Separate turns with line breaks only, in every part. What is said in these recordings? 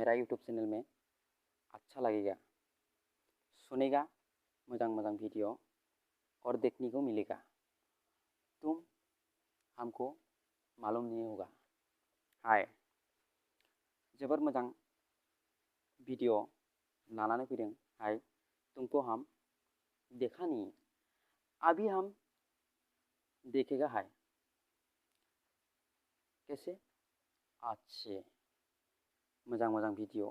मेरा YouTube channel में अच्छा लगेगा, सुनेगा मोजां वीडियो और देखने को मिलेगा। तुम हमको मालूम नहीं होगा। हाय, जोबोर मोजां वीडियो लानानै फैदों। हाय, तुमको हम देखा नहीं, अभी हम देखेगा। हाय, कैसे अच्छे मोजां वीडियो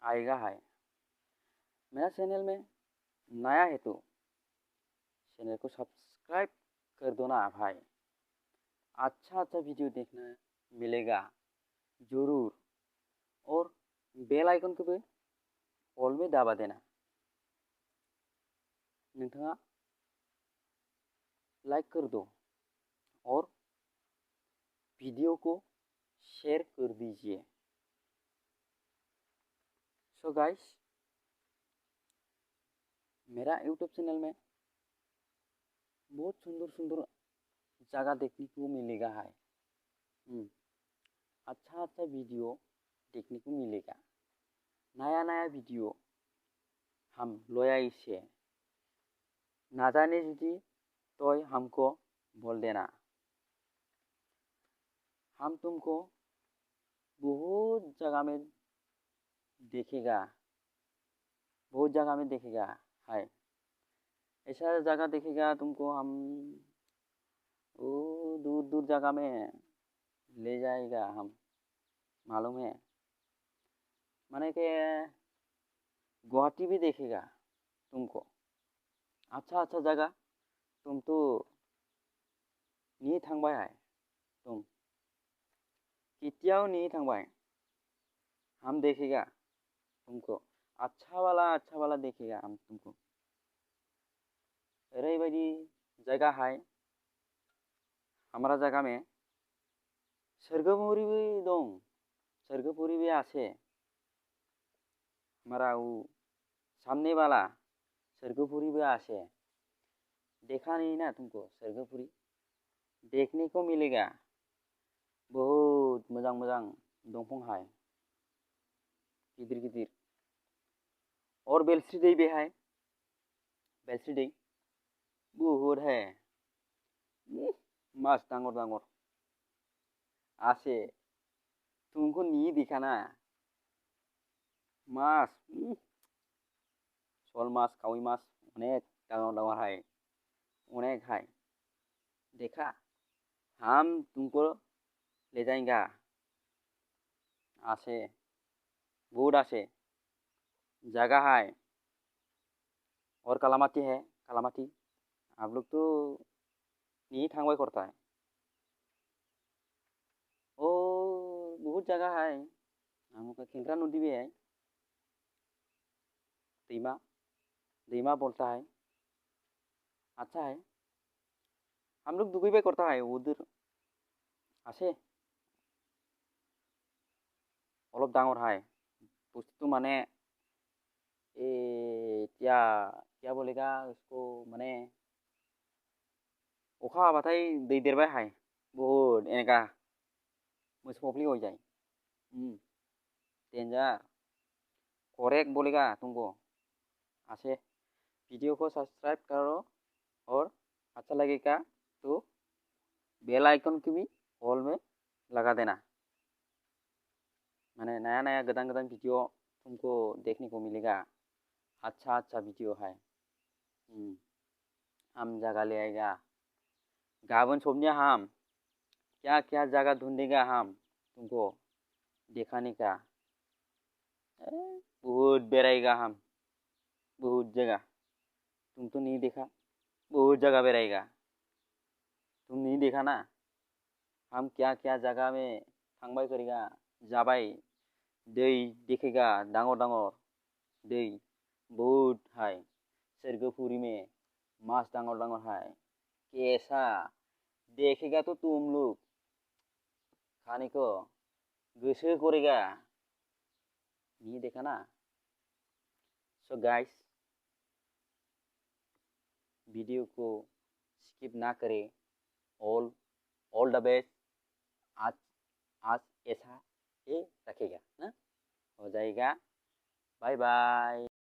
आएगा। हाय, मेरा चैनल में नया है तो चैनल को सब्सक्राइब कर दो ना भाई। अच्छा वीडियो देखना मिलेगा जरूर, और बेल आइकन को भी ऑल में दाबा देना। नोंथाङा लाइक कर दो और वीडियो को शेयर कर दीजिए। सो गाइस, मेरा यूट्यूब चैनल में बहुत सुंदर जगह देखने को मिलेगा। है अच्छा वीडियो देखने को मिलेगा। नया वीडियो हम लोया इसे ना जाने जुदी तो हमको बोल देना। हम तुमको बहुत जगह में देखेगा, बहुत जगह में देखेगा। है ऐसा जगह देखेगा तुमको हम वो दूर जगह में ले जाएगा। हम मालूम है, माने के गुवाहाटी भी देखेगा तुमको। अच्छा जगह तुम तो नहीं थांबाय। है तुम कितियाव नहीं थांबाय। हम देखेगा तुमको अच्छा वाला देखेगा। हम तुमको ओरैबायदि जगह है हमारा जगह में। सर्गपुरी भी दं, सर्गपुरी भी आसे हमारा वो सामने वाला सर्गपुरी भी आसे। देखा नहीं ना तुमको सर्गपुरी, देखने को मिलेगा। बहुत मोजां दंफां है गिदिर और बेलस्रि दै भी है। बेलस्रि दै बहुत है, मस्त डांगर आसे। तुमको नहीं दिखा ना, मास सल मास कावी मास अनेक डांगर है, अनेक है। देखा, हम तुमको ले जाएंगा। आसे बहुत आसे जगह है। और कालामाती है, कालामाती आप लोग तो नहीं थांबाय करता है। ओ बहुत जगह है। हमका खेंकरा नदी भी है, दैमा बोलता है। अच्छा है, हम लोग दुबई करता है उधर आसे अलग डांगर है बुस्तु माने क्या बोलेगा उसको, माने अखा हाबाथाय दै देरबाय हाय बहुत एनेका मोसौ फुख्रि हो जाए। डेंजार करेक्ट बोलेगा तुमको। आसे वीडियो को सब्सक्राइब करो और अच्छा लगेगा तो बेल आइकन को भी ऑल में लगा देना। माने नया गदान वीडियो तुमको देखने को मिलेगा। अच्छा वीडियो है। हम जगह ले आएगा गाबन सबनिया। हम क्या जगह ढूंढेगा हम तुमको दिखाने का। बहुत बेराएगा हम, बहुत जगह तुम तो नहीं देखा। बहुत जगह बेराएगा, तुम नहीं देखा ना। हम क्या जगह में थांबाय करेगा, जाबाय दै देखेगा। डांगर दै बहुत है सर्गपुरी में, मास डांगर है। कैसा देखेगा तो तुम लोग खाने को गोसो करेगा। नहीं देखा ना। सो गाइस, वीडियो को स्किप ना करें। All the best. आज ऐसा ये रखेगा ना। हो जाएगा। Bye bye.